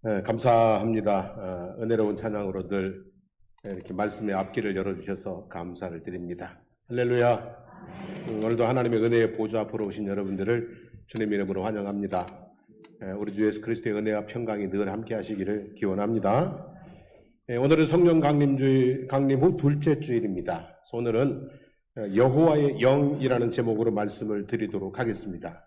네, 감사합니다. 은혜로운 찬양으로 늘 이렇게 말씀의 앞길을 열어주셔서 감사를 드립니다. 할렐루야. 오늘도 하나님의 은혜의 보좌 앞으로 오신 여러분들을 주님의 이름으로 환영합니다. 우리 주 예수 그리스도의 은혜와 평강이 늘 함께 하시기를 기원합니다. 오늘은 성령 강림 후 둘째 주일입니다. 오늘은 여호와의 영이라는 제목으로 말씀을 드리도록 하겠습니다.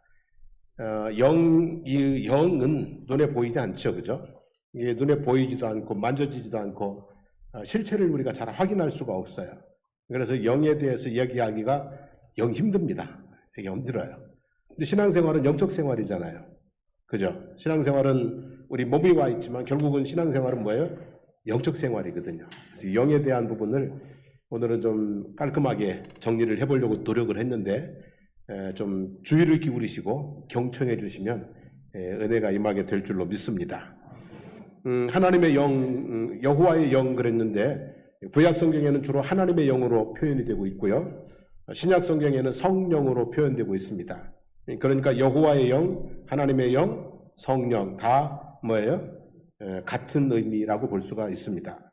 이 영은 눈에 보이지 않죠, 그죠? 이게 눈에 보이지도 않고 만져지지도 않고 실체를 우리가 잘 확인할 수가 없어요. 그래서 영에 대해서 이야기하기가 영 힘듭니다. 되게 힘들어요. 근데 신앙생활은 영적 생활이잖아요, 그죠? 신앙생활은 우리 몸이 와 있지만 결국은 신앙생활은 뭐예요? 영적 생활이거든요. 그래서 영에 대한 부분을 오늘은 좀 깔끔하게 정리를 해보려고 노력을 했는데 좀 주의를 기울이시고 경청해 주시면 은혜가 임하게 될 줄로 믿습니다. 하나님의 영, 여호와의 영 그랬는데 구약 성경에는 주로 하나님의 영으로 표현이 되고 있고요. 신약 성경에는 성령으로 표현되고 있습니다. 그러니까 여호와의 영, 하나님의 영, 성령 다 뭐예요? 같은 의미라고 볼 수가 있습니다.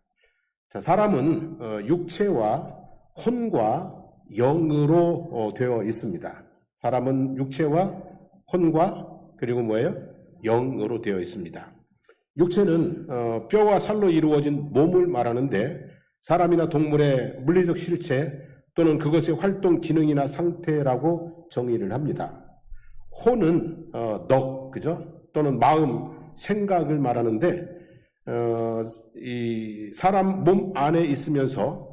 자, 사람은 육체와 혼과 영으로 되어 있습니다. 사람은 육체와 혼과 그리고 뭐예요? 영으로 되어 있습니다. 육체는 뼈와 살로 이루어진 몸을 말하는데 사람이나 동물의 물리적 실체 또는 그것의 활동 기능이나 상태라고 정의를 합니다. 혼은 그죠? 또는 마음, 생각을 말하는데 이 사람 몸 안에 있으면서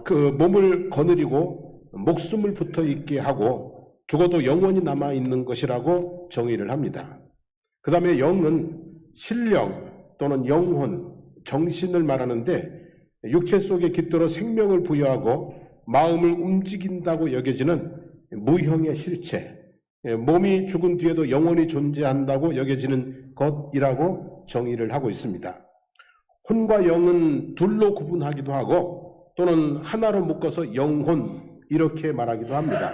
그 몸을 거느리고 목숨을 붙어 있게 하고 죽어도 영원히 남아 있는 것이라고 정의를 합니다. 그 다음에 영은 신령 또는 영혼, 정신을 말하는데 육체 속에 깃들어 생명을 부여하고 마음을 움직인다고 여겨지는 무형의 실체, 몸이 죽은 뒤에도 영원히 존재한다고 여겨지는 것이라고 정의를 하고 있습니다. 혼과 영은 둘로 구분하기도 하고 또는 하나로 묶어서 영혼 이렇게 말하기도 합니다.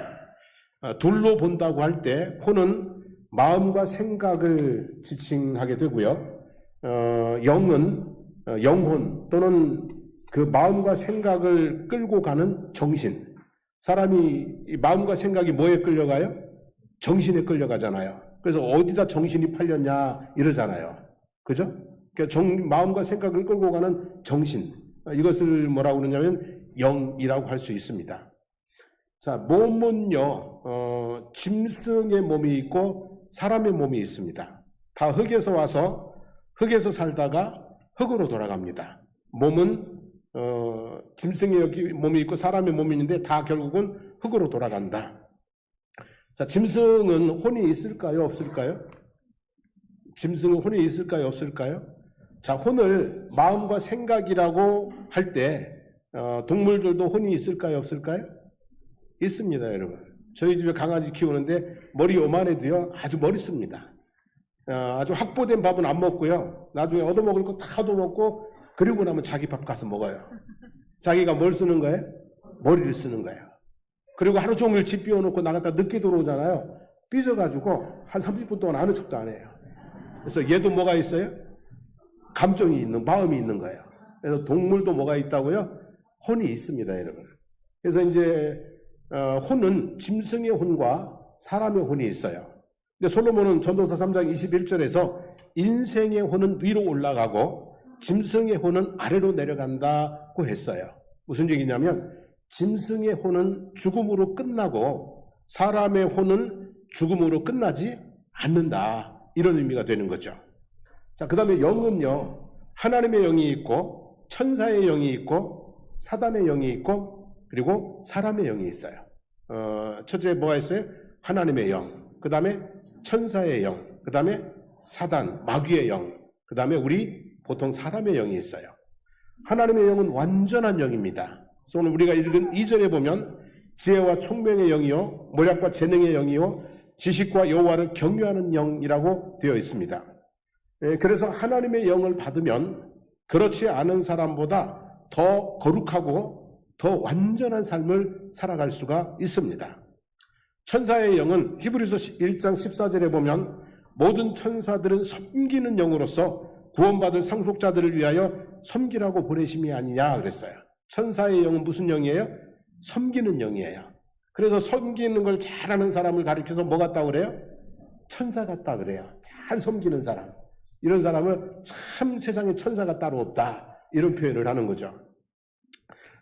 둘로 본다고 할 때 혼은 마음과 생각을 지칭하게 되고요. 영은 영혼 또는 그 마음과 생각을 끌고 가는 정신. 사람이 마음과 생각이 뭐에 끌려가요? 정신에 끌려가잖아요. 그래서 어디다 정신이 팔렸냐 이러잖아요. 그죠? 그러니까 마음과 생각을 끌고 가는 정신. 이것을 뭐라고 그러냐면 영이라고 할 수 있습니다. 자, 몸은요, 짐승의 몸이 있고 사람의 몸이 있습니다. 다 흙에서 와서 흙에서 살다가 흙으로 돌아갑니다. 몸은 짐승의 몸이 있고 사람의 몸이 있는데 다 결국은 흙으로 돌아간다. 자, 짐승은 혼이 있을까요? 없을까요? 짐승은 혼이 있을까요? 없을까요? 자, 혼을 마음과 생각이라고 할 때 동물들도 혼이 있을까요? 없을까요? 있습니다, 여러분. 저희 집에 강아지 키우는데 머리 요만해도요 아주 멋있습니다. 아주 확보된 밥은 안 먹고요. 나중에 얻어먹을 거 다 얻어먹고 그리고 나면 자기 밥 가서 먹어요. 자기가 뭘 쓰는 거예요? 머리를 쓰는 거예요. 그리고 하루 종일 집 비워놓고 나갔다 늦게 들어오잖아요. 삐져가지고 한 30분 동안 아는 척도 안 해요. 그래서 얘도 뭐가 있어요? 감정이 있는, 마음이 있는 거예요. 그래서 동물도 뭐가 있다고요? 혼이 있습니다, 여러분. 그래서 이제 혼은 짐승의 혼과 사람의 혼이 있어요. 근데 솔로몬은 전도서 3장 21절에서 인생의 혼은 위로 올라가고 짐승의 혼은 아래로 내려간다고 했어요. 무슨 얘기냐면 짐승의 혼은 죽음으로 끝나고 사람의 혼은 죽음으로 끝나지 않는다. 이런 의미가 되는 거죠. 자, 그 다음에 영은요, 하나님의 영이 있고 천사의 영이 있고 사단의 영이 있고 그리고 사람의 영이 있어요. 첫째 뭐가 있어요? 하나님의 영, 그 다음에 천사의 영, 그 다음에 사단, 마귀의 영, 그 다음에 우리 보통 사람의 영이 있어요. 하나님의 영은 완전한 영입니다. 그래서 오늘 우리가 읽은 2절에 보면 지혜와 총명의 영이요 모략과 재능의 영이요 지식과 여호와를 경외하는 영이라고 되어 있습니다. 그래서 하나님의 영을 받으면 그렇지 않은 사람보다 더 거룩하고 더 완전한 삶을 살아갈 수가 있습니다. 천사의 영은 히브리서 1장 14절에 보면 모든 천사들은 섬기는 영으로서 구원받을 상속자들을 위하여 섬기라고 보내심이 아니냐 그랬어요. 천사의 영은 무슨 영이에요? 섬기는 영이에요. 그래서 섬기는 걸 잘하는 사람을 가리켜서 뭐 같다 그래요? 천사 같다 그래요. 잘 섬기는 사람. 이런 사람은 참 세상에 천사가 따로 없다. 이런 표현을 하는 거죠.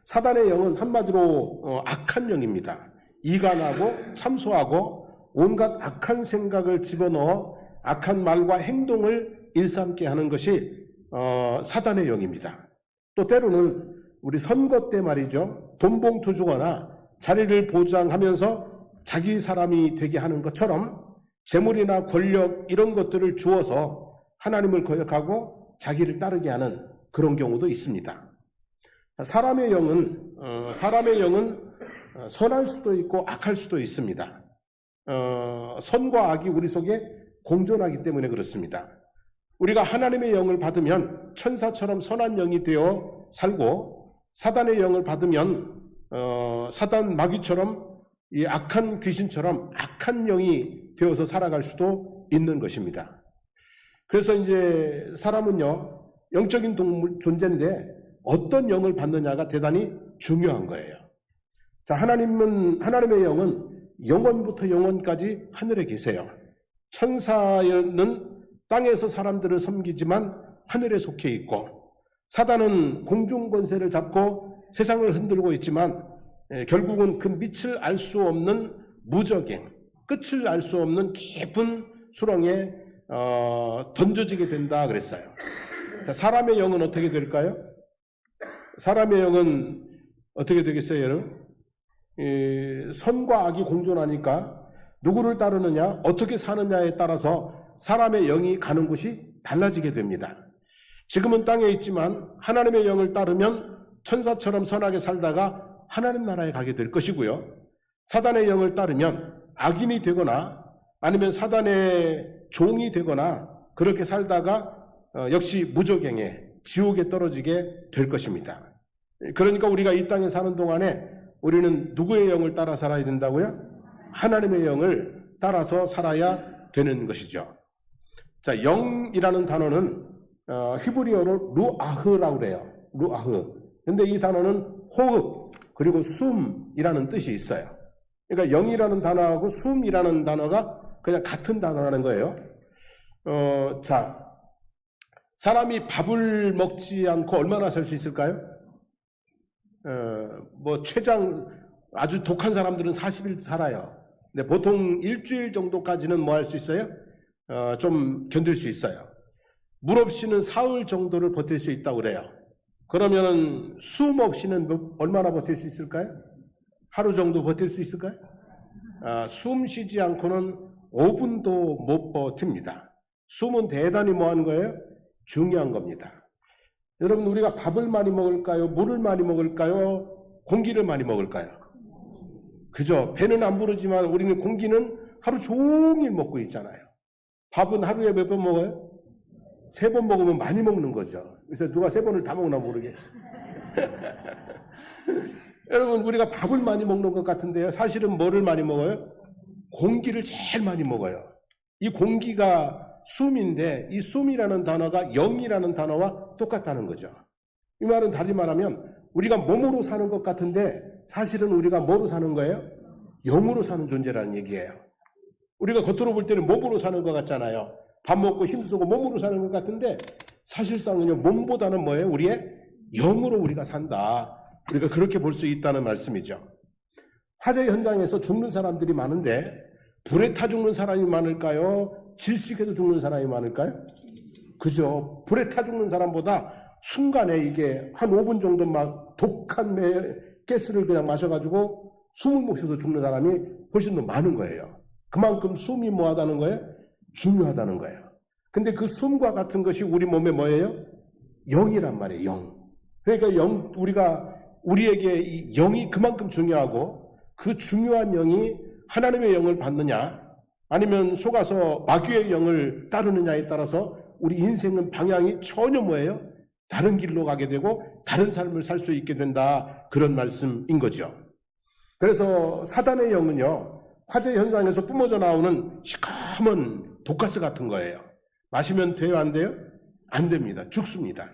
사단의 영은 한마디로 악한 영입니다. 이간하고 참소하고 온갖 악한 생각을 집어넣어 악한 말과 행동을 일삼게 하는 것이 사단의 영입니다. 또 때로는 우리 선거 때 말이죠. 돈봉투 주거나 자리를 보장하면서 자기 사람이 되게 하는 것처럼 재물이나 권력 이런 것들을 주어서 하나님을 거역하고 자기를 따르게 하는 그런 경우도 있습니다. 사람의 영은 선할 수도 있고 악할 수도 있습니다. 선과 악이 우리 속에 공존하기 때문에 그렇습니다. 우리가 하나님의 영을 받으면 천사처럼 선한 영이 되어 살고 사단의 영을 받으면 사단 마귀처럼 이 악한 귀신처럼 악한 영이 되어서 살아갈 수도 있는 것입니다. 그래서 이제 사람은요 영적인 존재인데 어떤 영을 받느냐가 대단히 중요한 거예요. 자, 하나님의 영은 영원부터 영원까지 하늘에 계세요. 천사는 땅에서 사람들을 섬기지만 하늘에 속해 있고 사단은 공중 권세를 잡고 세상을 흔들고 있지만 결국은 그 밑을 알 수 없는 무적행, 끝을 알 수 없는 깊은 수렁에 던져지게 된다 그랬어요. 사람의 영은 어떻게 될까요? 사람의 영은 어떻게 되겠어요, 여러분? 선과 악이 공존하니까 누구를 따르느냐, 어떻게 사느냐에 따라서 사람의 영이 가는 곳이 달라지게 됩니다. 지금은 땅에 있지만 하나님의 영을 따르면 천사처럼 선하게 살다가 하나님 나라에 가게 될 것이고요. 사단의 영을 따르면 악인이 되거나 아니면 사단의 종이 되거나 그렇게 살다가 역시 무저갱에 지옥에 떨어지게 될 것입니다. 그러니까 우리가 이 땅에 사는 동안에 우리는 누구의 영을 따라 살아야 된다고요? 하나님의 영을 따라서 살아야 되는 것이죠. 자, 영이라는 단어는 히브리어로 루아흐라고 그래요. 루아흐. 근데 이 단어는 호흡 그리고 숨이라는 뜻이 있어요. 그러니까 영이라는 단어하고 숨이라는 단어가 그냥 같은 단어라는 거예요. 자, 사람이 밥을 먹지 않고 얼마나 살 수 있을까요? 최장 아주 독한 사람들은 40일 살아요. 근데 보통 일주일 정도까지는 뭐 할 수 있어요? 좀 견딜 수 있어요. 물 없이는 사흘 정도를 버틸 수 있다고 그래요. 그러면 숨 없이는 얼마나 버틸 수 있을까요? 하루 정도 버틸 수 있을까요? 숨 쉬지 않고는 5분도 못 버팁니다. 숨은 대단히 뭐 하는 거예요? 중요한 겁니다. 여러분, 우리가 밥을 많이 먹을까요? 물을 많이 먹을까요? 공기를 많이 먹을까요? 그죠? 배는 안 부르지만 우리는 공기는 하루 종일 먹고 있잖아요. 밥은 하루에 몇 번 먹어요? 3번 먹으면 많이 먹는 거죠. 그래서 누가 3번을 다 먹나 모르게. 여러분, 우리가 밥을 많이 먹는 것 같은데요. 사실은 뭐를 많이 먹어요? 공기를 제일 많이 먹어요. 이 공기가 숨인데 이 숨이라는 단어가 영이라는 단어와 똑같다는 거죠. 이 말은 달리 말하면 우리가 몸으로 사는 것 같은데 사실은 우리가 뭐로 사는 거예요? 영으로 사는 존재라는 얘기예요. 우리가 겉으로 볼 때는 몸으로 사는 것 같잖아요. 밥 먹고 힘쓰고 몸으로 사는 것 같은데 사실상은요, 몸보다는 뭐예요? 우리의 영으로 우리가 산다. 우리가 그렇게 볼 수 있다는 말씀이죠. 화재 현장에서 죽는 사람들이 많은데 불에 타 죽는 사람이 많을까요? 질식해서 죽는 사람이 많을까요? 그죠? 불에 타 죽는 사람보다 순간에 이게 한 5분 정도 막 독한 가스를 그냥 마셔가지고 숨을 못 쉬어서 죽는 사람이 훨씬 더 많은 거예요. 그만큼 숨이 뭐하다는 거예요? 중요하다는 거예요. 근데 그 숨과 같은 것이 우리 몸에 뭐예요? 영이란 말이에요. 영. 그러니까 우리에게 이 영이 그만큼 중요하고 그 중요한 영이 하나님의 영을 받느냐 아니면 속아서 마귀의 영을 따르느냐에 따라서 우리 인생은 방향이 전혀 뭐예요? 다른 길로 가게 되고 다른 삶을 살 수 있게 된다. 그런 말씀인 거죠. 그래서 사단의 영은요, 화재 현장에서 뿜어져 나오는 시커먼 독가스 같은 거예요. 마시면 돼요, 안 돼요? 안 됩니다. 죽습니다.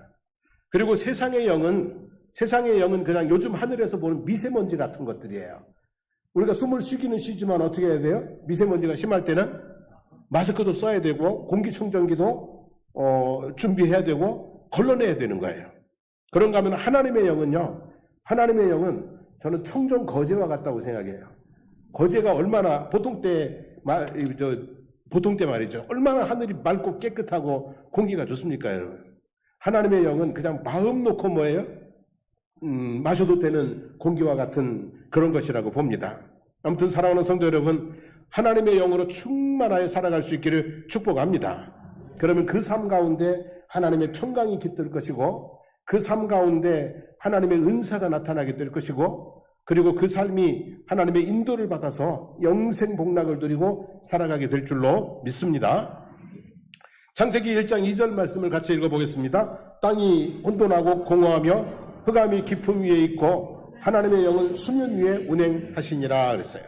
그리고 세상의 영은 그냥 요즘 하늘에서 보는 미세먼지 같은 것들이에요. 우리가 숨을 쉬기는 쉬지만 어떻게 해야 돼요? 미세먼지가 심할 때는 마스크도 써야 되고 공기청정기도 준비해야 되고 걸러내야 되는 거예요. 그런가 하면 하나님의 영은 저는 청정 거제와 같다고 생각해요. 거제가 얼마나 보통 때 말이죠. 얼마나 하늘이 맑고 깨끗하고 공기가 좋습니까, 여러분? 하나님의 영은 그냥 마음 놓고 뭐예요? 마셔도 되는 공기와 같은 그런 것이라고 봅니다. 아무튼 사랑하는 성도 여러분, 하나님의 영으로 충만하여 살아갈 수 있기를 축복합니다. 그러면 그 삶 가운데 하나님의 평강이 깃들 것이고, 그 삶 가운데 하나님의 은사가 나타나게 될 것이고, 그리고 그 삶이 하나님의 인도를 받아서 영생 복락을 누리고 살아가게 될 줄로 믿습니다. 창세기 1장 2절 말씀을 같이 읽어보겠습니다. 땅이 혼돈하고 공허하며 흑암이 깊음 위에 있고 하나님의 영은 수면 위에 운행하시니라 그랬어요.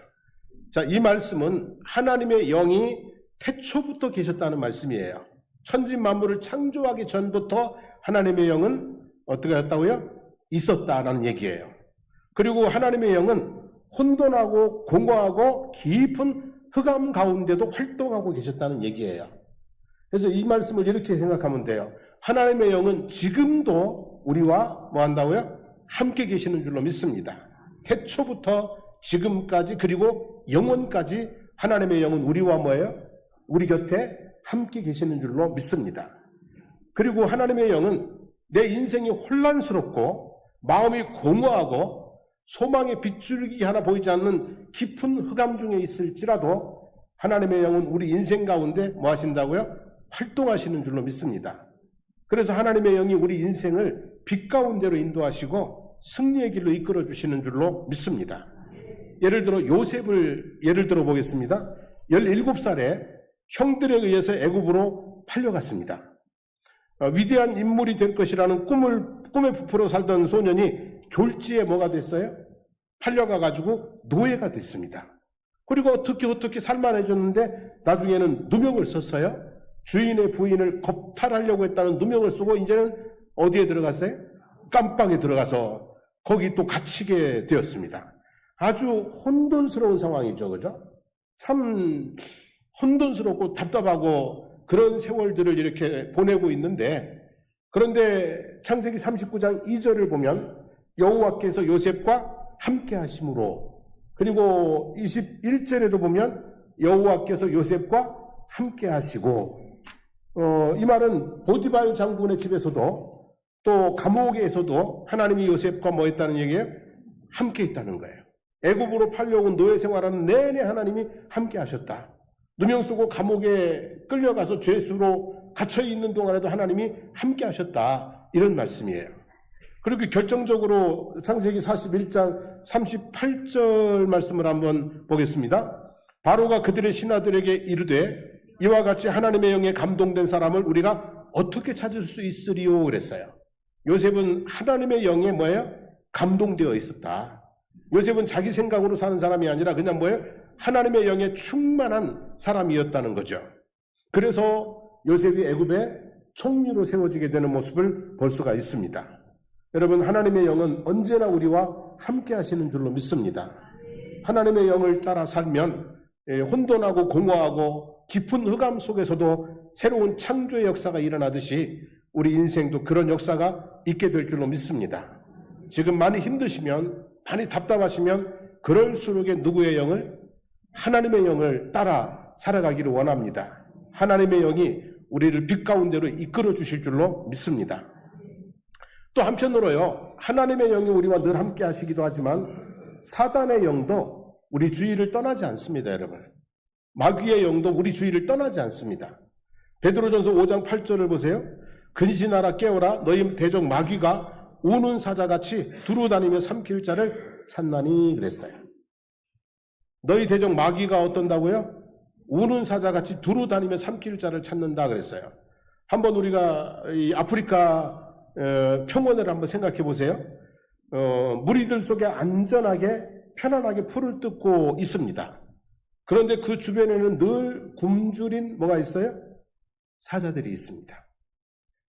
자, 이 말씀은 하나님의 영이 태초부터 계셨다는 말씀이에요. 천지 만물을 창조하기 전부터 하나님의 영은 어떻게 했다고요? 있었다는 얘기예요. 그리고 하나님의 영은 혼돈하고 공허하고 깊은 흑암 가운데도 활동하고 계셨다는 얘기예요. 그래서 이 말씀을 이렇게 생각하면 돼요. 하나님의 영은 지금도 우리와 뭐 한다고요? 함께 계시는 줄로 믿습니다. 태초부터 지금까지 그리고 영원까지 하나님의 영은 우리와 뭐예요? 우리 곁에 함께 계시는 줄로 믿습니다. 그리고 하나님의 영은 내 인생이 혼란스럽고 마음이 공허하고 소망의 빗줄기 하나 보이지 않는 깊은 흑암 중에 있을지라도 하나님의 영은 우리 인생 가운데 뭐 하신다고요? 활동하시는 줄로 믿습니다. 그래서 하나님의 영이 우리 인생을 빛 가운데로 인도하시고 승리의 길로 이끌어 주시는 줄로 믿습니다. 예를 들어 요셉을 예를 들어 보겠습니다. 17살에 형들에 의해서 애굽으로 팔려갔습니다. 위대한 인물이 될 것이라는 꿈에 부풀어 살던 소년이 졸지에 뭐가 됐어요? 팔려가가지고 노예가 됐습니다. 그리고 어떻게 살만해졌는데 나중에는 누명을 썼어요. 주인의 부인을 겁탈하려고 했다는 누명을 쓰고 이제는 어디에 들어갔어요? 깜빵에 들어가서 거기 또 갇히게 되었습니다. 아주 혼돈스러운 상황이죠. 그죠? 참 혼돈스럽고 답답하고 그런 세월들을 이렇게 보내고 있는데, 그런데 창세기 39장 2절을 보면 여호와께서 요셉과 함께 하심으로, 그리고 21절에도 보면 여호와께서 요셉과 함께 하시고, 이 말은 보디발 장군의 집에서도 또 감옥에서도 하나님이 요셉과 뭐 했다는 얘기예요? 함께 있다는 거예요. 애굽으로 팔려온 노예 생활하는 내내 하나님이 함께 하셨다. 누명 쓰고 감옥에 끌려가서 죄수로 갇혀있는 동안에도 하나님이 함께 하셨다. 이런 말씀이에요. 그리고 결정적으로 창세기 41장 38절 말씀을 한번 보겠습니다. 바로가 그들의 신하들에게 이르되 이와 같이 하나님의 영에 감동된 사람을 우리가 어떻게 찾을 수 있으리요? 그랬어요. 요셉은 하나님의 영에 뭐예요? 감동되어 있었다. 요셉은 자기 생각으로 사는 사람이 아니라 그냥 뭐예요? 하나님의 영에 충만한 사람이었다는 거죠. 그래서 요셉이 애굽의 총리로 세워지게 되는 모습을 볼 수가 있습니다. 여러분, 하나님의 영은 언제나 우리와 함께 하시는 줄로 믿습니다. 하나님의 영을 따라 살면 혼돈하고 공허하고 깊은 흑암 속에서도 새로운 창조의 역사가 일어나듯이 우리 인생도 그런 역사가 있게 될 줄로 믿습니다. 지금 많이 힘드시면, 많이 답답하시면 그럴수록에 누구의 영을? 하나님의 영을 따라 살아가기를 원합니다. 하나님의 영이 우리를 빛 가운데로 이끌어 주실 줄로 믿습니다. 또 한편으로요, 하나님의 영이 우리와 늘 함께 하시기도 하지만 사단의 영도 우리 주위를 떠나지 않습니다. 여러분, 마귀의 영도 우리 주위를 떠나지 않습니다. 베드로전서 5장 8절을 보세요. 근신하라 깨어라, 너희 대적 마귀가 우는 사자같이 두루다니며 삼킬 자를 찾나니 그랬어요. 너희 대적 마귀가 어떤다고요? 우는 사자같이 두루다니며 삼킬 자를 찾는다 그랬어요. 한번 우리가 이 아프리카 평원을 한번 생각해 보세요. 무리들 속에 안전하게 편안하게 풀을 뜯고 있습니다. 그런데 그 주변에는 늘 굶주린 뭐가 있어요? 사자들이 있습니다.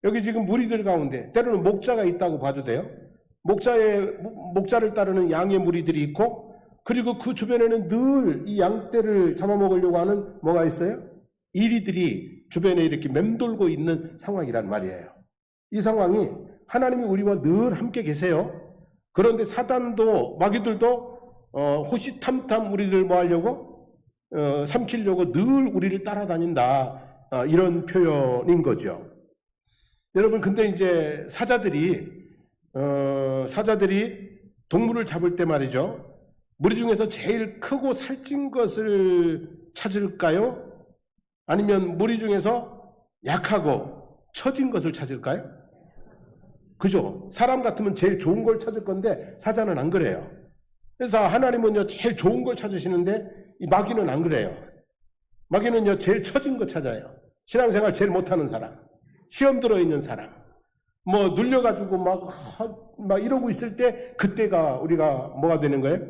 여기 지금 무리들 가운데 때로는 목자가 있다고 봐도 돼요. 목자를 따르는 양의 무리들이 있고, 그리고 그 주변에는 늘 이 양떼를 잡아먹으려고 하는 뭐가 있어요? 이리들이 주변에 이렇게 맴돌고 있는 상황이란 말이에요. 이 상황이 하나님이 우리와 늘 함께 계세요. 그런데 사단도 마귀들도 호시탐탐 우리를 뭐 하려고 삼키려고 늘 우리를 따라다닌다, 이런 표현인 거죠. 여러분, 근데 이제 사자들이 동물을 잡을 때 말이죠, 무리 중에서 제일 크고 살찐 것을 찾을까요? 아니면 무리 중에서 약하고 처진 것을 찾을까요? 그죠? 사람 같으면 제일 좋은 걸 찾을 건데 사자는 안 그래요. 그래서 하나님은요 제일 좋은 걸 찾으시는데 이 마귀는 안 그래요. 마귀는요 제일 처진 거 찾아요. 신앙생활 제일 못하는 사람, 시험 들어있는 사람, 뭐 눌려가지고 막 이러고 있을 때, 그때가 우리가 뭐가 되는 거예요?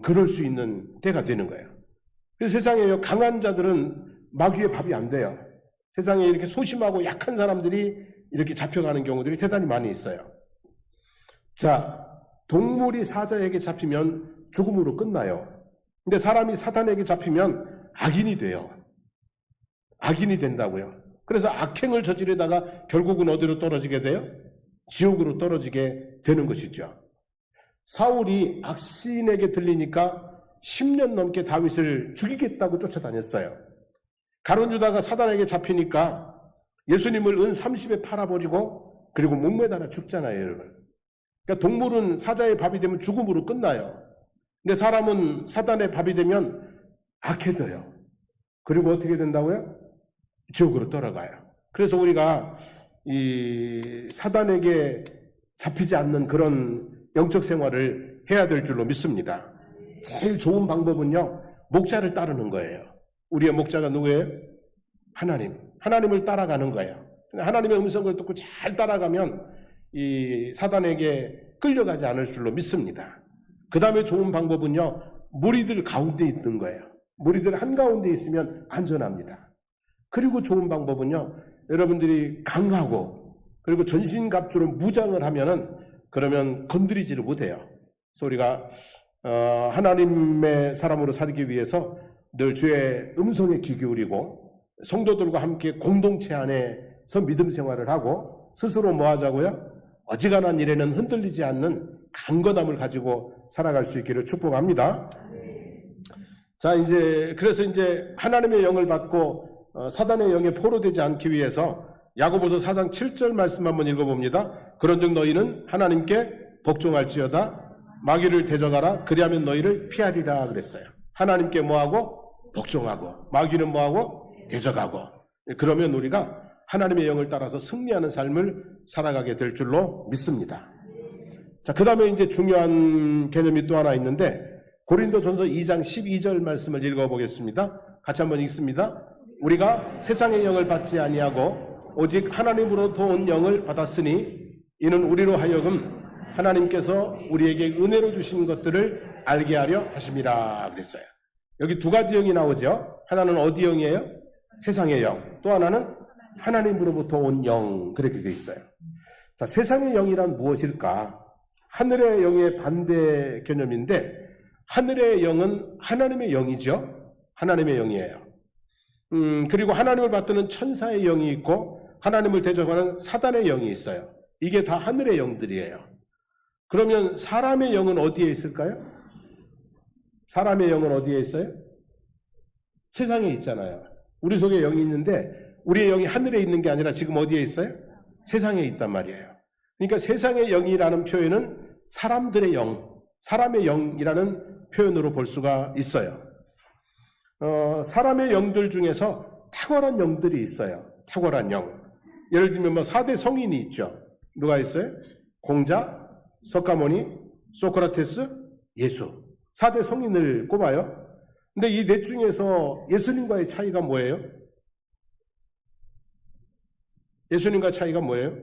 그럴 수 있는 때가 되는 거예요. 그래서 세상에 강한 자들은 마귀의 밥이 안 돼요. 세상에 이렇게 소심하고 약한 사람들이 이렇게 잡혀가는 경우들이 대단히 많이 있어요. 자, 동물이 사자에게 잡히면 죽음으로 끝나요. 근데 사람이 사탄에게 잡히면 악인이 돼요. 악인이 된다고요. 그래서 악행을 저지르다가 결국은 어디로 떨어지게 돼요? 지옥으로 떨어지게 되는 것이죠. 사울이 악신에게 들리니까 10년 넘게 다윗을 죽이겠다고 쫓아다녔어요. 가룟 유다가 사단에게 잡히니까 예수님을 은 30에 팔아버리고 그리고 목매달아 죽잖아요, 여러분. 그러니까 동물은 사자의 밥이 되면 죽음으로 끝나요. 근데 사람은 사단의 밥이 되면 악해져요. 그리고 어떻게 된다고요? 지옥으로 떨어가요. 그래서 우리가 이 사단에게 잡히지 않는 그런 영적 생활을 해야 될 줄로 믿습니다. 제일 좋은 방법은요, 목자를 따르는 거예요. 우리의 목자가 누구예요? 하나님을 따라가는 거예요. 하나님의 음성을 듣고 잘 따라가면 이 사단에게 끌려가지 않을 줄로 믿습니다. 그 다음에 좋은 방법은요, 무리들 가운데 있는 거예요. 무리들 한가운데 있으면 안전합니다. 그리고 좋은 방법은요, 여러분들이 강하고 그리고 전신갑주로 무장을 하면은 그러면 건드리지를 못해요. 그래서 우리가 하나님의 사람으로 살기 위해서 늘 주의 음성에 귀 기울이고 성도들과 함께 공동체 안에서 믿음 생활을 하고 스스로 뭐 하자고요? 어지간한 일에는 흔들리지 않는 강건함을 가지고 살아갈 수 있기를 축복합니다. 자, 그래서 하나님의 영을 받고 사단의 영에 포로되지 않기 위해서 야고보서 4장 7절 말씀 한번 읽어봅니다. 그런즉 너희는 하나님께 복종할지어다. 마귀를 대적하라. 그리하면 너희를 피하리라 그랬어요. 하나님께 뭐하고? 복종하고, 마귀는 뭐하고? 대적하고. 그러면 우리가 하나님의 영을 따라서 승리하는 삶을 살아가게 될 줄로 믿습니다. 자, 그 다음에 중요한 개념이 또 하나 있는데, 고린도전서 2장 12절 말씀을 읽어보겠습니다. 같이 한번 읽습니다. 우리가 세상의 영을 받지 아니하고 오직 하나님으로부터 온 영을 받았으니 이는 우리로 하여금 하나님께서 우리에게 은혜로 주신 것들을 알게 하려 하심이라 그랬어요. 여기 두 가지 영이 나오죠. 하나는 어디 영이에요? 세상의 영. 또 하나는 하나님으로부터 온 영. 그렇게 되어 있어요. 자, 세상의 영이란 무엇일까? 하늘의 영의 반대 개념인데, 하늘의 영은 하나님의 영이죠. 하나님의 영이에요. 그리고 하나님을 받드는 천사의 영이 있고 하나님을 대적하는 사단의 영이 있어요. 이게 다 하늘의 영들이에요. 그러면 사람의 영은 어디에 있을까요? 사람의 영은 어디에 있어요? 세상에 있잖아요. 우리 속에 영이 있는데 우리의 영이 하늘에 있는 게 아니라 지금 어디에 있어요? 세상에 있단 말이에요. 그러니까 세상의 영이라는 표현은 사람들의 영, 사람의 영이라는 표현으로 볼 수가 있어요. 사람의 영들 중에서 탁월한 영들이 있어요. 탁월한 영. 예를 들면 4대 성인이 있죠. 누가 있어요? 공자, 석가모니, 소크라테스, 예수. 4대 성인을 꼽아요. 근데 이 넷 중에서 예수님과의 차이가 뭐예요? 예수님과 차이가 뭐예요?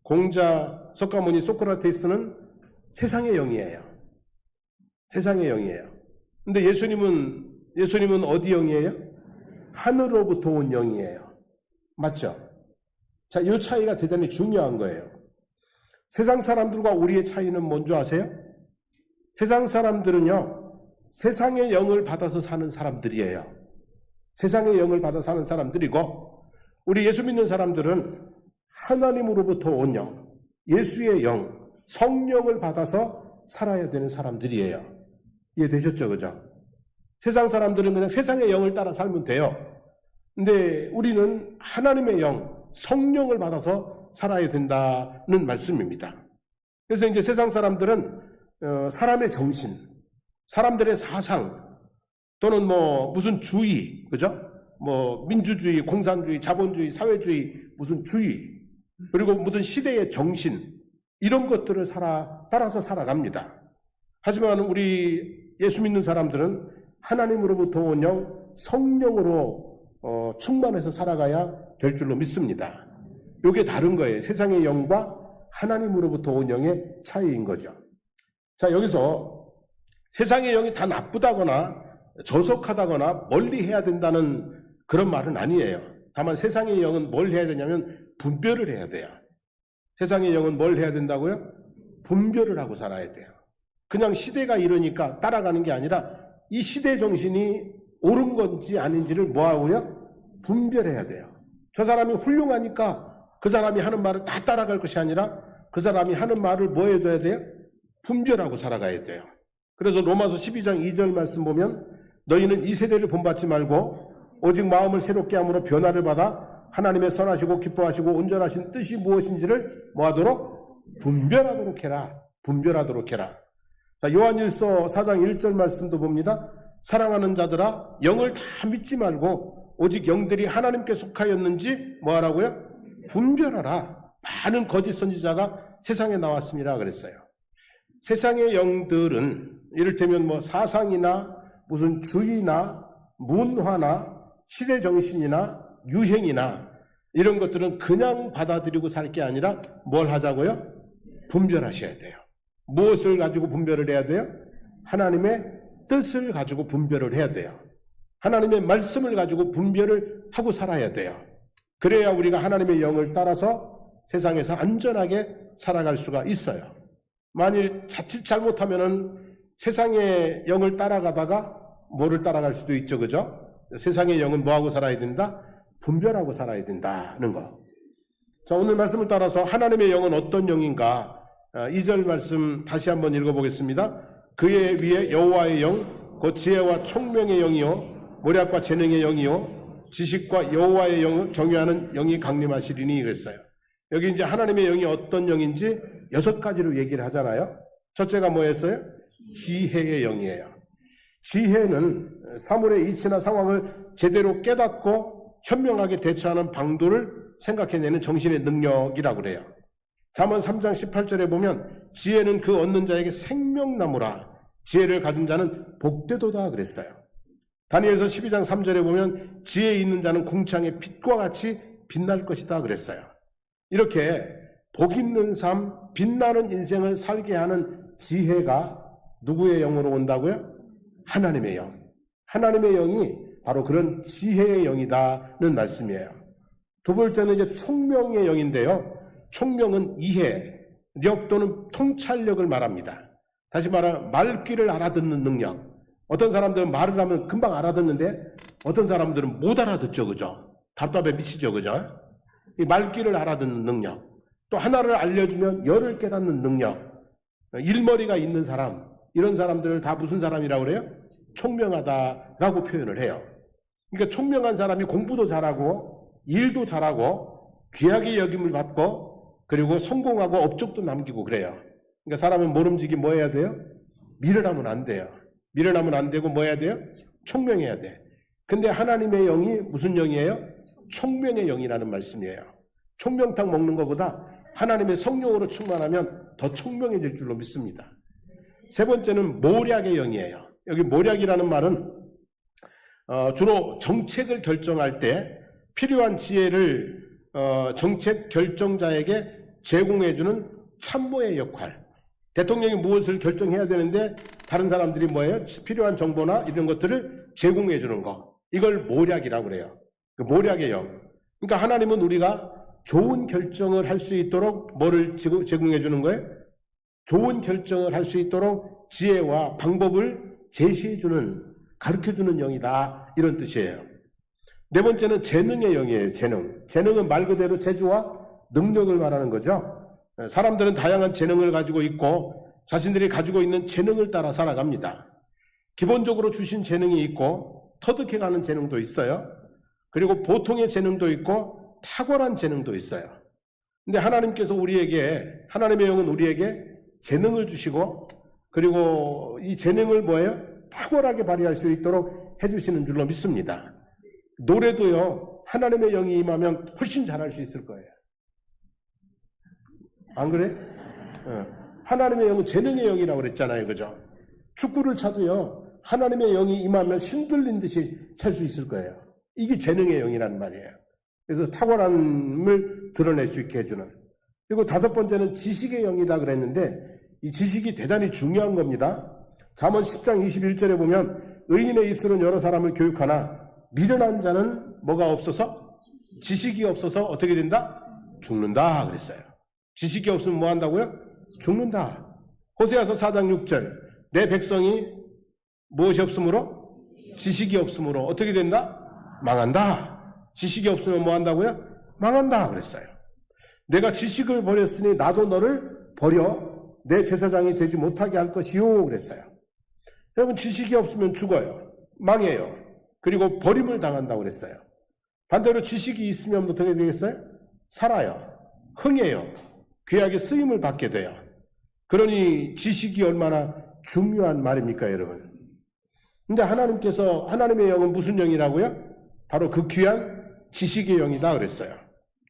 공자, 석가모니, 소크라테스는 세상의 영이에요. 세상의 영이에요. 근데 예수님은 예수님은 어디 영이에요? 하늘로부터 온 영이에요. 맞죠? 자, 이 차이가 대단히 중요한 거예요. 세상 사람들과 우리의 차이는 뭔지 아세요? 세상 사람들은요, 세상의 영을 받아서 사는 사람들이에요. 세상의 영을 받아 사는 사람들이고, 우리 예수 믿는 사람들은 하나님으로부터 온 영, 예수의 영, 성령을 받아서 살아야 되는 사람들이에요. 이해되셨죠? 그죠? 세상 사람들은 그냥 세상의 영을 따라 살면 돼요. 근데 우리는 하나님의 영, 성령을 받아서 살아야 된다는 말씀입니다. 그래서 이제 세상 사람들은 사람의 정신, 사람들의 사상, 또는 무슨 주의, 그죠? 민주주의, 공산주의, 자본주의, 사회주의, 무슨 주의, 그리고 무슨 시대의 정신, 이런 것들을 따라서 살아갑니다. 하지만 우리 예수 믿는 사람들은 하나님으로부터 온 영, 성령으로 충만해서 살아가야 될 줄로 믿습니다. 이게 다른 거예요. 세상의 영과 하나님으로부터 온 영의 차이인 거죠. 자, 여기서 세상의 영이 다 나쁘다거나 저속하다거나 멀리 해야 된다는 그런 말은 아니에요. 다만 세상의 영은 뭘 해야 되냐면 분별을 해야 돼요. 세상의 영은 뭘 해야 된다고요? 분별을 하고 살아야 돼요. 그냥 시대가 이러니까 따라가는 게 아니라 이 시대 정신이 옳은 건지 아닌지를 뭐하고요? 분별해야 돼요. 저 사람이 훌륭하니까 그 사람이 하는 말을 다 따라갈 것이 아니라 그 사람이 하는 말을 뭐 해둬야 돼요? 분별하고 살아가야 돼요. 그래서 로마서 12장 2절 말씀 보면 너희는 이 세대를 본받지 말고 오직 마음을 새롭게 함으로 변화를 받아 하나님의 선하시고 기뻐하시고 온전하신 뜻이 무엇인지를 뭐하도록? 분별하도록 해라. 분별하도록 해라. 자, 요한일서 4장 1절 말씀도 봅니다. 사랑하는 자들아 영을 다 믿지 말고 오직 영들이 하나님께 속하였는지 뭐하라고요? 분별하라. 많은 거짓 선지자가 세상에 나왔습니다 그랬어요. 세상의 영들은 이를테면 사상이나 무슨 주의나 문화나 시대 정신이나 유행이나 이런 것들은 그냥 받아들이고 살 게 아니라 뭘 하자고요? 분별하셔야 돼요. 무엇을 가지고 분별을 해야 돼요? 하나님의 뜻을 가지고 분별을 해야 돼요. 하나님의 말씀을 가지고 분별을 하고 살아야 돼요. 그래야 우리가 하나님의 영을 따라서 세상에서 안전하게 살아갈 수가 있어요. 만일 자칫 잘못하면은 세상의 영을 따라가다가 뭐를 따라갈 수도 있죠. 그죠? 세상의 영은 뭐하고 살아야 된다? 분별하고 살아야 된다는 거. 자, 오늘 말씀을 따라서 하나님의 영은 어떤 영인가? 2절 말씀 다시 한번 읽어보겠습니다. 그의 위에 여호와의 영, 곧 지혜와 총명의 영이요 모략과 재능의 영이요 지식과 여호와의 영을 경외하는 영이 강림하시리니 이랬어요. 여기 이제 하나님의 영이 어떤 영인지 6가지로 얘기를 하잖아요. 첫째가 뭐였어요? 지혜의 영이에요. 지혜는 사물의 이치나 상황을 제대로 깨닫고 현명하게 대처하는 방도를 생각해내는 정신의 능력이라고 그래요. 잠언 3장 18절에 보면 지혜는 그 얻는 자에게 생명나무라 지혜를 가진 자는 복되도다 그랬어요. 다니엘서 12장 3절에 보면 지혜 있는 자는 궁창의 빛과 같이 빛날 것이다 그랬어요. 이렇게 복 있는 삶, 빛나는 인생을 살게 하는 지혜가 누구의 영으로 온다고요? 하나님의 영. 하나님의 영이 바로 그런 지혜의 영이다는 말씀이에요. 두 번째는 이제 총명의 영인데요. 총명은 이해력 또는 통찰력을 말합니다. 다시 말하면 말귀를 알아듣는 능력. 어떤 사람들은 말을 하면 금방 알아듣는데 어떤 사람들은 못 알아듣죠. 그죠? 답답해 미치죠. 그죠? 이 말귀를 알아듣는 능력. 또 하나를 알려주면 열을 깨닫는 능력. 일머리가 있는 사람. 이런 사람들을 다 무슨 사람이라고 그래요? 총명하다라고 표현을 해요. 그러니까 총명한 사람이 공부도 잘하고 일도 잘하고 귀하게 여김을 받고 그리고 성공하고 업적도 남기고 그래요. 그러니까 사람은 모름지기 뭐 해야 돼요? 미련하면 안 돼요. 미련하면 안 되고 뭐 해야 돼요? 총명해야 돼. 근데 하나님의 영이 무슨 영이에요? 총명의 영이라는 말씀이에요. 총명탕 먹는 것보다 하나님의 성령으로 충만하면 더 총명해질 줄로 믿습니다. 세 번째는 모략의 영이에요. 여기 모략이라는 말은 주로 정책을 결정할 때 필요한 지혜를 정책 결정자에게 제공해주는 참모의 역할. 대통령이 무엇을 결정해야 되는데 다른 사람들이 뭐예요? 필요한 정보나 이런 것들을 제공해 주는 거. 이걸 모략이라고 그래요. 그 모략의 영. 그러니까 하나님은 우리가 좋은 결정을 할 수 있도록 뭐를 제공해 주는 거예요? 좋은 결정을 할 수 있도록 지혜와 방법을 제시해 주는, 가르쳐 주는 영이다. 이런 뜻이에요. 네 번째는 재능의 영이에요. 재능. 재능은 말 그대로 재주와 능력을 말하는 거죠. 사람들은 다양한 재능을 가지고 있고 자신들이 가지고 있는 재능을 따라 살아갑니다. 기본적으로 주신 재능이 있고 터득해가는 재능도 있어요. 그리고 보통의 재능도 있고 탁월한 재능도 있어요. 근데 하나님께서 하나님의 영은 우리에게 재능을 주시고, 그리고 이 재능을 뭐예요? 탁월하게 발휘할 수 있도록 해주시는 줄로 믿습니다. 노래도요, 하나님의 영이 임하면 훨씬 잘할 수 있을 거예요. 안 그래? 하나님의 영은 재능의 영이라고 그랬잖아요. 그죠? 축구를 차도요, 하나님의 영이 임하면 신들린 듯이 찰 수 있을 거예요. 이게 재능의 영이란 말이에요. 그래서 탁월함을 드러낼 수 있게 해주는. 그리고 다섯 번째는 지식의 영이다 그랬는데, 이 지식이 대단히 중요한 겁니다. 잠언 10장 21절에 보면 의인의 입술은 여러 사람을 교육하나 미련한 자는 뭐가 없어서? 지식이 없어서 어떻게 된다? 죽는다 그랬어요. 지식이 없으면 뭐 한다고요? 죽는다. 호세아서 4장 6절 내 백성이 무엇이 없으므로? 지식이 없으므로 어떻게 된다? 망한다. 지식이 없으면 뭐 한다고요? 망한다 그랬어요. 내가 지식을 버렸으니 나도 너를 버려 내 제사장이 되지 못하게 할 것이요 그랬어요. 여러분, 지식이 없으면 죽어요. 망해요. 그리고 버림을 당한다고 그랬어요. 반대로 지식이 있으면 어떻게 되겠어요? 살아요. 흥해요. 귀하게 쓰임을 받게 돼요. 그러니 지식이 얼마나 중요한 말입니까, 여러분? 근데 하나님의 영은 무슨 영이라고요? 바로 그 귀한 지식의 영이다 그랬어요.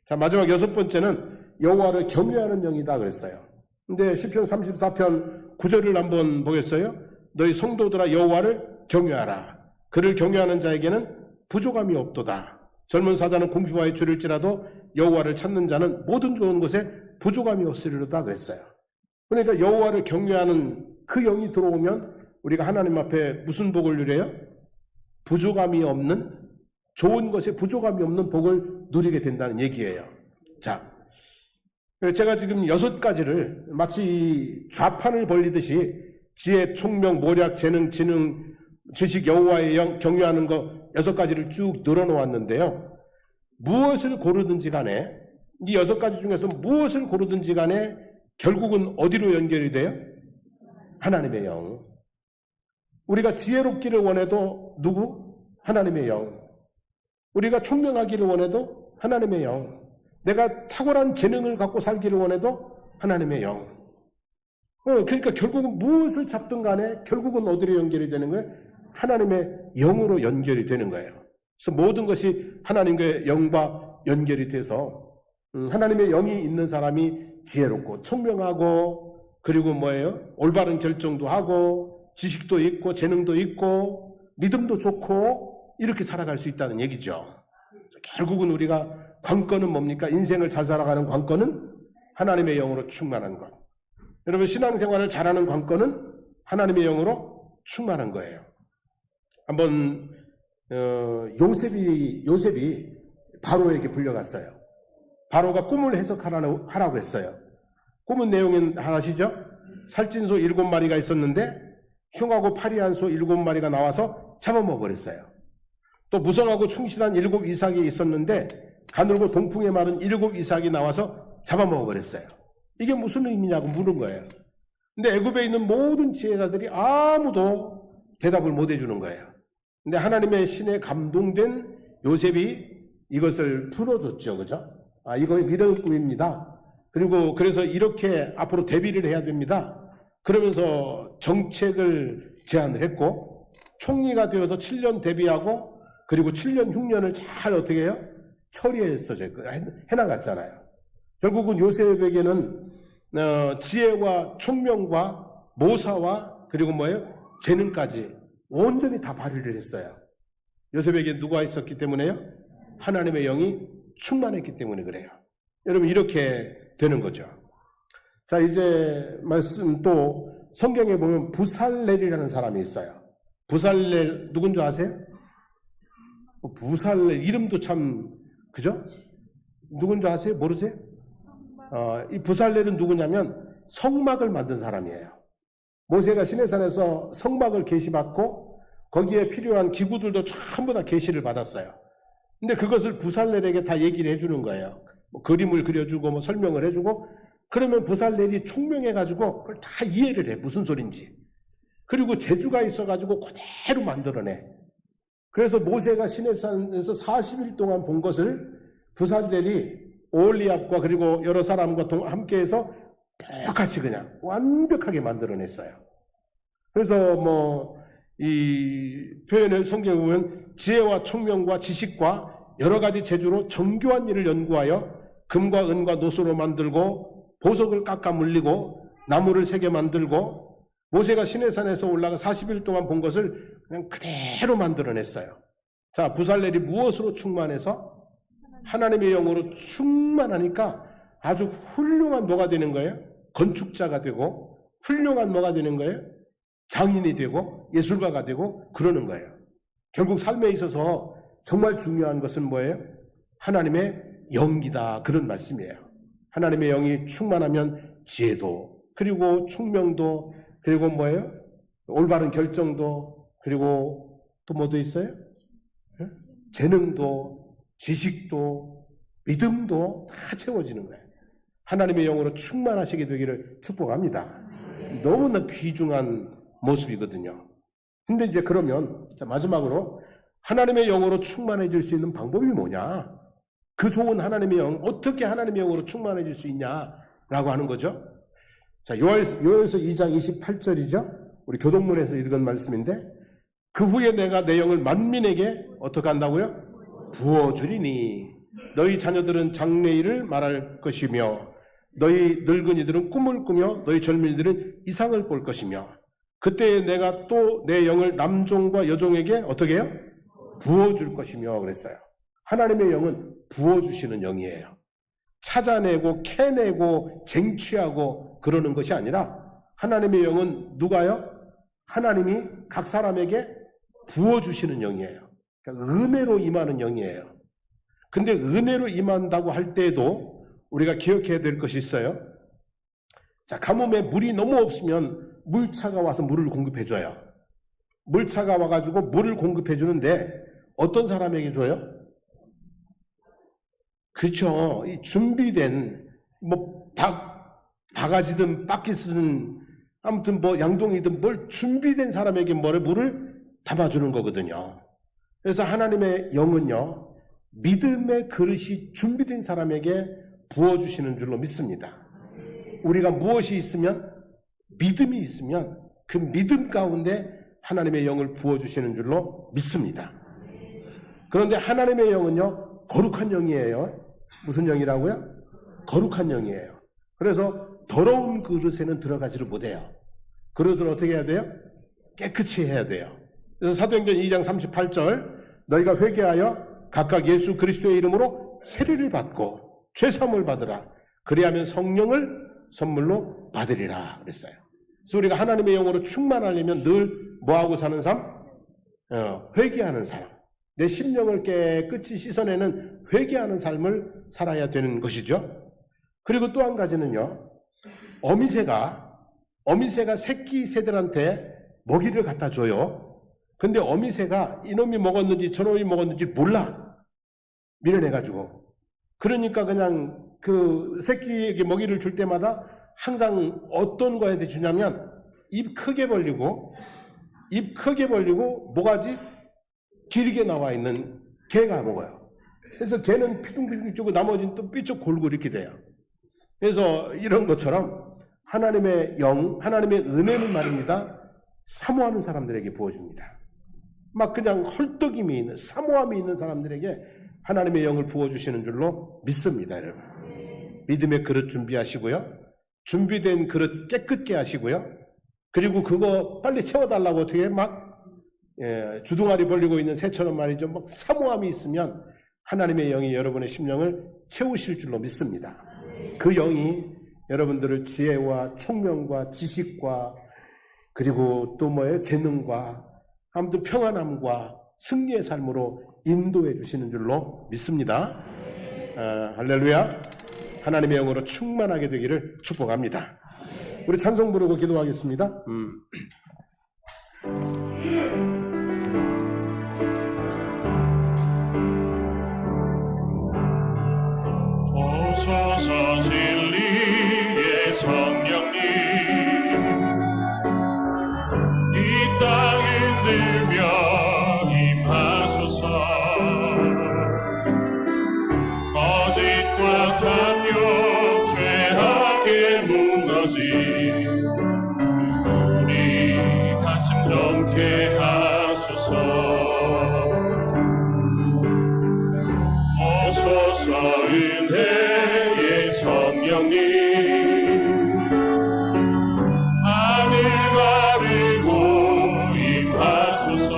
자, 마지막 여섯 번째는 여호와를 경외하는 영이다 그랬어요. 근데 시편 34편 9절을 한번 보겠어요? 너희 성도들아 여호와를 경외하라. 그를 경외하는 자에게는 부족함이 없도다. 젊은 사자는 궁핍하에 줄일지라도 여호와를 찾는 자는 모든 좋은 것에 부족함이 없으리로다 그랬어요. 그러니까 여호와를 경외하는 그 영이 들어오면 우리가 하나님 앞에 무슨 복을 누려요? 부족함이 없는, 좋은 것에 부족함이 없는 복을 누리게 된다는 얘기예요. 자, 제가 지금 6가지를 마치 좌판을 벌리듯이 지혜, 총명, 모략, 재능, 지능, 지식, 여호와의 영, 경외하는 거 6가지를 쭉 늘어놓았는데요. 무엇을 고르든지 간에, 이 6가지 중에서 무엇을 고르든지 간에 결국은 어디로 연결이 돼요? 하나님의 영. 우리가 지혜롭기를 원해도 누구? 하나님의 영. 우리가 총명하기를 원해도 하나님의 영. 내가 탁월한 재능을 갖고 살기를 원해도 하나님의 영. 그러니까 결국은 무엇을 잡든 간에 결국은 어디로 연결이 되는 거예요? 하나님의 영으로 연결이 되는 거예요. 그래서 모든 것이 하나님의 영과 연결이 돼서 하나님의 영이 있는 사람이 지혜롭고 총명하고, 그리고 뭐예요? 올바른 결정도 하고 지식도 있고 재능도 있고 믿음도 좋고 이렇게 살아갈 수 있다는 얘기죠. 결국은 우리가 관건은 뭡니까? 인생을 잘 살아가는 관건은 하나님의 영으로 충만한 것. 여러분, 신앙생활을 잘하는 관건은 하나님의 영으로 충만한 거예요. 한번 요셉이 바로에게 불려갔어요. 바로가 꿈을 해석하라고 했어요. 꿈은 내용은 아시죠? 살찐 소 7마리가 있었는데 흉하고 파리한 소 7마리가 나와서 잡아먹어버렸어요. 또 무성하고 충실한 7 이삭이 있었는데 가늘고 동풍에 마른 7 이삭이 나와서 잡아먹어버렸어요. 이게 무슨 의미냐고 물은 거예요. 근데 애굽에 있는 모든 지혜자들이 아무도 대답을 못 해주는 거예요. 근데 하나님의 신에 감동된 요셉이 이것을 풀어줬죠. 그죠? 이거 이런 꿈입니다. 그리고 그래서 이렇게 앞으로 대비를 해야 됩니다. 그러면서 정책을 제안을 했고, 총리가 되어서 7년 대비하고, 그리고 7년 흉년을 잘 어떻게 해요? 처리해서 해나갔잖아요. 결국은 요셉에게는 지혜와 총명과 모사와 그리고 뭐예요? 재능까지 온전히 다 발휘를 했어요. 요셉에게 누가 있었기 때문에요? 하나님의 영이 충만했기 때문에 그래요. 여러분, 이렇게 되는 거죠. 자, 이제 말씀 또 성경에 보면 부살렐이라는 사람이 있어요. 부살렐 누군 줄 아세요? 부살렐 이름도 참 그죠? 누군 줄 아세요? 모르세요? 이 부살렐은 누구냐면 성막을 만든 사람이에요. 모세가 시내산에서 성막을 계시받고 거기에 필요한 기구들도 전부 다 계시를 받았어요. 근데 그것을 부살렐에게 다 얘기를 해주는 거예요. 뭐 그림을 그려주고 뭐 설명을 해주고 그러면 부살렐이 총명해가지고 그걸 다 이해를 해. 무슨 소린지. 그리고 재주가 있어가지고 그대로 만들어내. 그래서 모세가 시내산에서 40일 동안 본 것을 부살렐이 오홀리압과 그리고 여러 사람과 함께해서 똑같이 그냥 완벽하게 만들어냈어요. 그래서 뭐 이 표현을 성경에 보면 지혜와 총명과 지식과 여러 가지 재주로 정교한 일을 연구하여 금과 은과 노소로 만들고 보석을 깎아 물리고 나무를 새겨 만들고 모세가 시내산에서 올라가 40일 동안 본 것을 그냥 그대로 만들어냈어요. 자, 부살렐이 무엇으로 충만해서? 하나님의 영으로 충만하니까 아주 훌륭한 뭐가 되는 거예요? 건축자가 되고 훌륭한 뭐가 되는 거예요? 장인이 되고 예술가가 되고 그러는 거예요. 결국 삶에 있어서 정말 중요한 것은 뭐예요? 하나님의 영이다. 그런 말씀이에요. 하나님의 영이 충만하면 지혜도 그리고 총명도 그리고 뭐예요? 올바른 결정도 그리고 또 뭐도 있어요? 재능도 지식도 믿음도 다 채워지는 거예요. 하나님의 영으로 충만하시게 되기를 축복합니다. 너무나 귀중한 모습이거든요. 근데 이제 그러면 자, 마지막으로 하나님의 영으로 충만해질 수 있는 방법이 뭐냐? 그 좋은 하나님의 영, 어떻게 하나님의 영으로 충만해질 수 있냐라고 하는 거죠. 자, 요한일서 2장 28절이죠. 우리 교동문에서 읽은 말씀인데 그 후에 내가 내 영을 만민에게 어떻게 한다고요? 부어주리니 너희 자녀들은 장래일을 말할 것이며 너희 늙은이들은 꿈을 꾸며 너희 젊은이들은 이상을 볼 것이며 그때 내가 또 내 영을 남종과 여종에게 어떻게 해요? 부어줄 것이며 그랬어요. 하나님의 영은 부어주시는 영이에요. 찾아내고 캐내고 쟁취하고 그러는 것이 아니라 하나님의 영은 누가요? 하나님이 각 사람에게 부어주시는 영이에요. 그러니까 은혜로 임하는 영이에요. 근데 은혜로 임한다고 할 때에도 우리가 기억해야 될 것이 있어요. 자, 가뭄에 물이 너무 없으면 물차가 와서 물을 공급해줘요. 물차가 와가지고 물을 공급해주는데 어떤 사람에게 줘요? 그렇죠. 이 준비된 뭐 바가지든 바퀴스든 아무튼 뭐 양동이든 뭘 준비된 사람에게 물을 담아주는 거거든요. 그래서 하나님의 영은요, 믿음의 그릇이 준비된 사람에게 부어주시는 줄로 믿습니다. 우리가 무엇이 있으면, 믿음이 있으면 그 믿음 가운데 하나님의 영을 부어주시는 줄로 믿습니다. 그런데 하나님의 영은요, 거룩한 영이에요. 무슨 영이라고요? 거룩한 영이에요. 그래서 더러운 그릇에는 들어가지를 못해요. 그릇을 어떻게 해야 돼요? 깨끗이 해야 돼요. 그래서 사도행전 2장 38절 너희가 회개하여 각각 예수 그리스도의 이름으로 세례를 받고 죄사함을 받으라. 그리하면 성령을 선물로 받으리라 그랬어요. 그래서 우리가 하나님의 영으로 충만하려면 늘 뭐하고 사는 삶? 회개하는 삶. 내 심령을 깨끗이 씻어내는 회개하는 삶을 살아야 되는 것이죠. 그리고 또 한 가지는요. 어미새가 새끼 새들한테 먹이를 갖다 줘요. 근데 어미새가 이놈이 먹었는지 저놈이 먹었는지 몰라. 밀어내가지고. 그러니까 그냥 그 새끼에게 먹이를 줄 때마다 항상 어떤 거에 대해 주냐면 입 크게 벌리고 뭐가지? 길게 나와 있는 개가 먹어요. 그래서 개는 피둥피둥 주고 나머지는 또 삐쩍 골고 이렇게 돼요. 그래서 이런 것처럼 하나님의 영, 하나님의 은혜는 말입니다. 사모하는 사람들에게 부어줍니다. 막 그냥 헐떡임이 있는, 사모함이 있는 사람들에게 하나님의 영을 부어주시는 줄로 믿습니다, 여러분. 믿음의 그릇 준비하시고요. 준비된 그릇 깨끗게 하시고요. 그리고 그거 빨리 채워달라고 어떻게 주둥아리 벌리고 있는 새처럼 말이죠. 막 사모함이 있으면 하나님의 영이 여러분의 심령을 채우실 줄로 믿습니다. 그 영이 여러분들을 지혜와 총명과 지식과 그리고 또 재능과 아무튼 평안함과 승리의 삶으로 인도해 주시는 줄로 믿습니다. 할렐루야. 하나님의 영으로 충만하게 되기를 축복합니다. 우리 찬송 부르고 기도하겠습니다. 오소서 진리의 성령님, 이 땅에 들며 임하소서. 거짓과 탐욕 죄악에 무너진 우리 가슴 정케 하소서. 오소서 은혜의 성령님, 하늘 가르고 임하소서.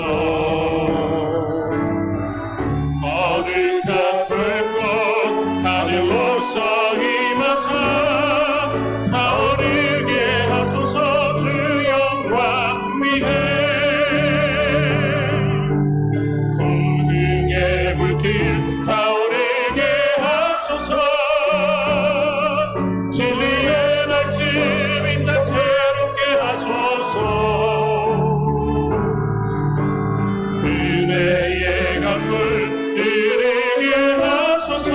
어느 갚을 것 하늘로서 임하사 타오르게 하소서. 주 영광 위에 공능의 불길 타오르게 하소서. 진리의 말씀 이 땅 새롭게 하소서. 은혜의 강물 흐르게 하소서.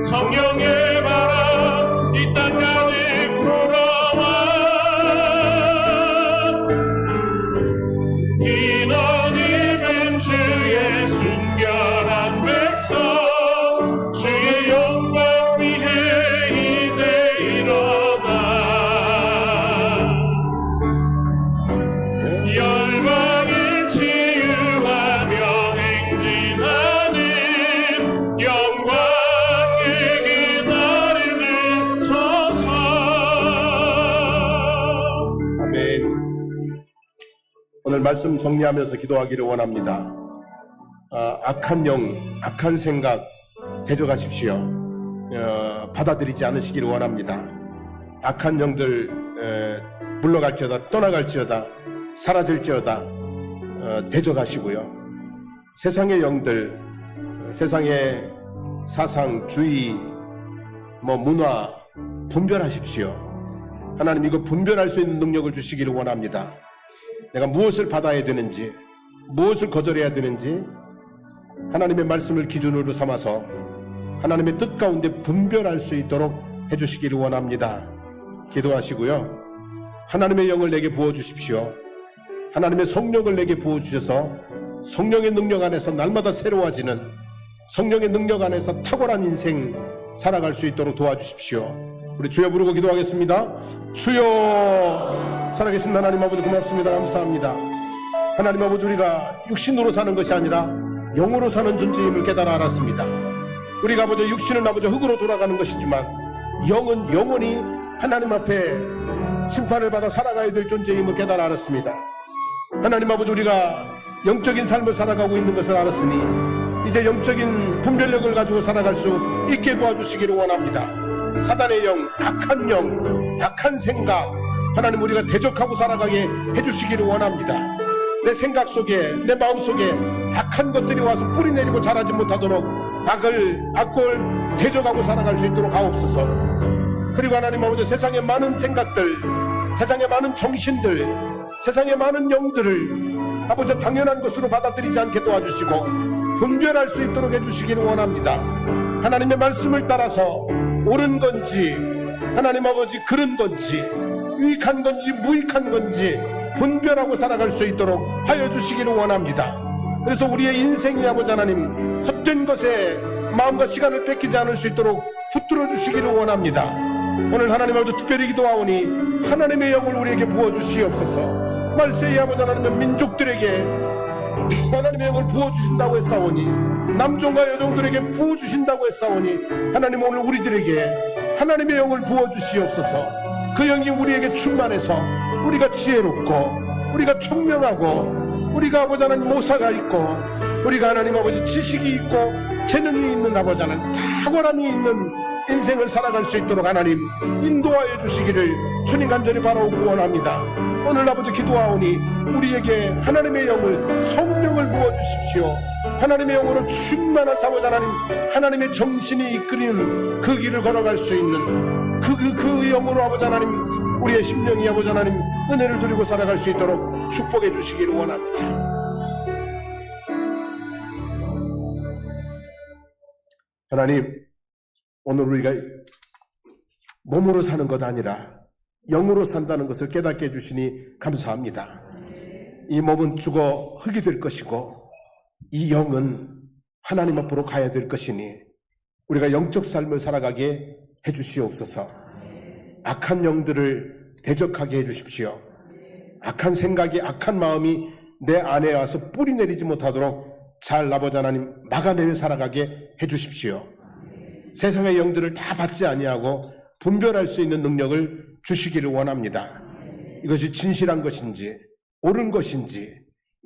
성령의 바람 이 땅 가득 불어와 인원 입은 주의 순결한 백성, 주의 영광 위에 이제 일어나 열방을 치유하며 행진하는 영광의 그날을 들소서. 아멘. 오늘 말씀 정리하면서 기도하기를 원합니다. 악한 영, 악한 생각 대적하십시오. 받아들이지 않으시기를 원합니다. 악한 영들 물러갈지어다, 떠나갈지어다, 사라질지어다 대적하시고요. 세상의 영들, 세상의 사상, 주의, 문화 분별하십시오. 하나님, 이거 분별할 수 있는 능력을 주시기를 원합니다. 내가 무엇을 받아야 되는지, 무엇을 거절해야 되는지 하나님의 말씀을 기준으로 삼아서 하나님의 뜻 가운데 분별할 수 있도록 해주시기를 원합니다. 기도하시고요. 하나님의 영을 내게 부어주십시오. 하나님의 성령을 내게 부어주셔서 성령의 능력 안에서 날마다 새로워지는, 성령의 능력 안에서 탁월한 인생 살아갈 수 있도록 도와주십시오. 우리 주여 부르고 기도하겠습니다. 주여. 살아계신 하나님 아버지 고맙습니다. 감사합니다. 하나님 아버지, 우리가 육신으로 사는 것이 아니라 영으로 사는 존재임을 깨달아 알았습니다. 우리가 아버지 육신은 아버지 흙으로 돌아가는 것이지만 영은 영원히 하나님 앞에 심판을 받아 살아가야 될 존재임을 깨달아 알았습니다. 하나님 아버지, 우리가 영적인 삶을 살아가고 있는 것을 알았으니 이제 영적인 분별력을 가지고 살아갈 수 있게 도와주시기를 원합니다. 사단의 영, 악한 영, 악한 생각, 하나님 우리가 대적하고 살아가게 해주시기를 원합니다. 내 생각 속에, 내 마음 속에 악한 것들이 와서 뿌리 내리고 자라지 못하도록 악을 대적하고 살아갈 수 있도록 하옵소서. 그리고 하나님 아버지, 세상의 많은 생각들, 세상의 많은 정신들, 세상의 많은 영들을 아버지 당연한 것으로 받아들이지 않게 도와주시고 분별할 수 있도록 해주시기를 원합니다. 하나님의 말씀을 따라서 옳은 건지, 하나님 아버지 그른 건지, 유익한 건지 무익한 건지 분별하고 살아갈 수 있도록 하여 주시기를 원합니다. 그래서 우리의 인생이 아버지 하나님 헛된 것에 마음과 시간을 뺏기지 않을 수 있도록 붙들어 주시기를 원합니다. 오늘 하나님 아버지 특별히 기도하오니 하나님의 영을 우리에게 부어주시옵소서. 말세에 아버지 하나님의 민족들에게 하나님의 영을 부어주신다고 했사오니, 남종과 여종들에게 부어주신다고 했사오니, 하나님 오늘 우리들에게 하나님의 영을 부어주시옵소서. 그 영이 우리에게 충만해서 우리가 지혜롭고, 우리가 총명하고, 우리가 아버지 하나님 모사가 있고, 우리가 하나님 아버지 지식이 있고 재능이 있는 아버지 하나님 탁월함이 있는 인생을 살아갈 수 있도록 하나님 인도하여 주시기를 주님 간절히 바라고 원합니다. 오늘 아버지 기도하오니 우리에게 하나님의 영을, 성령을 부어주십시오. 하나님의 영으로 충만한 사모자 하나님, 하나님의 정신이 이끌리는 그 길을 걸어갈 수 있는 그 영으로 아버지 하나님, 우리의 심령이 아버지 하나님 은혜를 누리고 살아갈 수 있도록 축복해 주시기를 원합니다. 하나님, 오늘 우리가 몸으로 사는 것 아니라 영으로 산다는 것을 깨닫게 해주시니 감사합니다. 이 몸은 죽어 흙이 될 것이고 이 영은 하나님 앞으로 가야 될 것이니 우리가 영적 삶을 살아가게 해주시옵소서. 악한 영들을 대적하게 해주십시오. 악한 생각이, 악한 마음이 내 안에 와서 뿌리 내리지 못하도록 잘 아버지 하나님 막아내며 살아가게 해주십시오. 세상의 영들을 다 받지 아니하고 분별할 수 있는 능력을 주시기를 원합니다. 이것이 진실한 것인지 옳은 것인지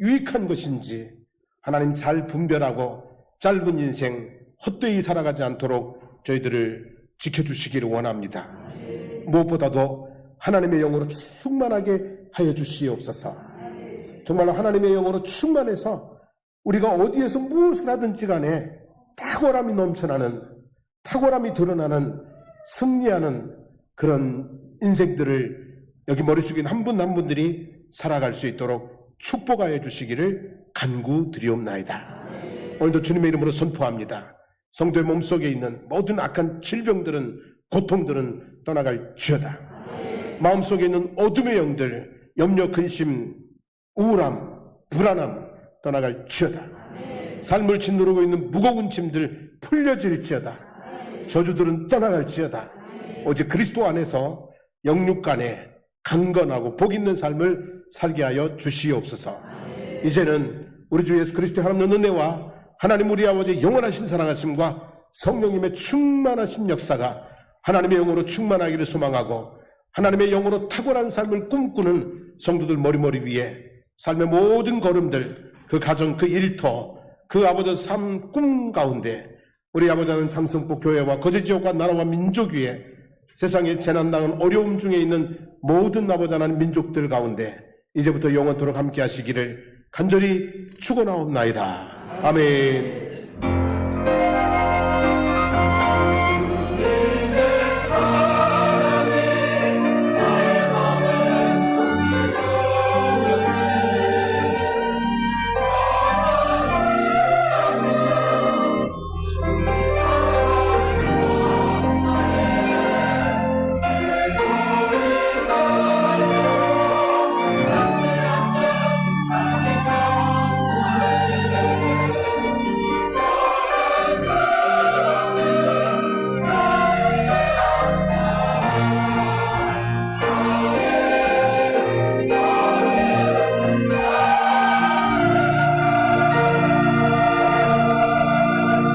유익한 것인지 하나님 잘 분별하고 짧은 인생 헛되이 살아가지 않도록 저희들을 지켜주시기를 원합니다. 무엇보다도 하나님의 영으로 충만하게 하여 주시옵소서. 정말로 하나님의 영으로 충만해서 우리가 어디에서 무엇을 하든지 간에 탁월함이 넘쳐나는, 탁월함이 드러나는, 승리하는 그런 인생들을 여기 머릿속에 한 분 한 분들이 살아갈 수 있도록 축복하여 주시기를 간구드리옵나이다. 오늘도 주님의 이름으로 선포합니다. 성도의 몸속에 있는 모든 악한 질병들은, 고통들은 떠나갈지어다. 마음속에 있는 어둠의 영들, 염려, 근심, 우울함, 불안함 떠나갈지어다. 삶을 짓누르고 있는 무거운 짐들 풀려질지어다. 저주들은 떠나갈지어다. 오직 그리스도 안에서 영육간에 강건하고 복 있는 삶을 살게 하여 주시옵소서. 이제는 우리 주 예수 그리스도의 하나님 은혜와 하나님 우리 아버지의 영원하신 사랑하심과 성령님의 충만하신 역사가 하나님의 영으로 충만하기를 소망하고 하나님의 영으로 탁월한 삶을 꿈꾸는 성도들 머리머리 위에 삶의 모든 걸음들, 그 가정, 그 일터, 그 아버지 삶 꿈 가운데 우리 아버지 하나님 장성복 교회와 거제지역과 나라와 민족 위에 세상에 재난당한 어려움 중에 있는 모든 아버지 하나님 민족들 가운데 이제부터 영원토록 함께 하시기를 간절히 축원하옵나이다. 아멘.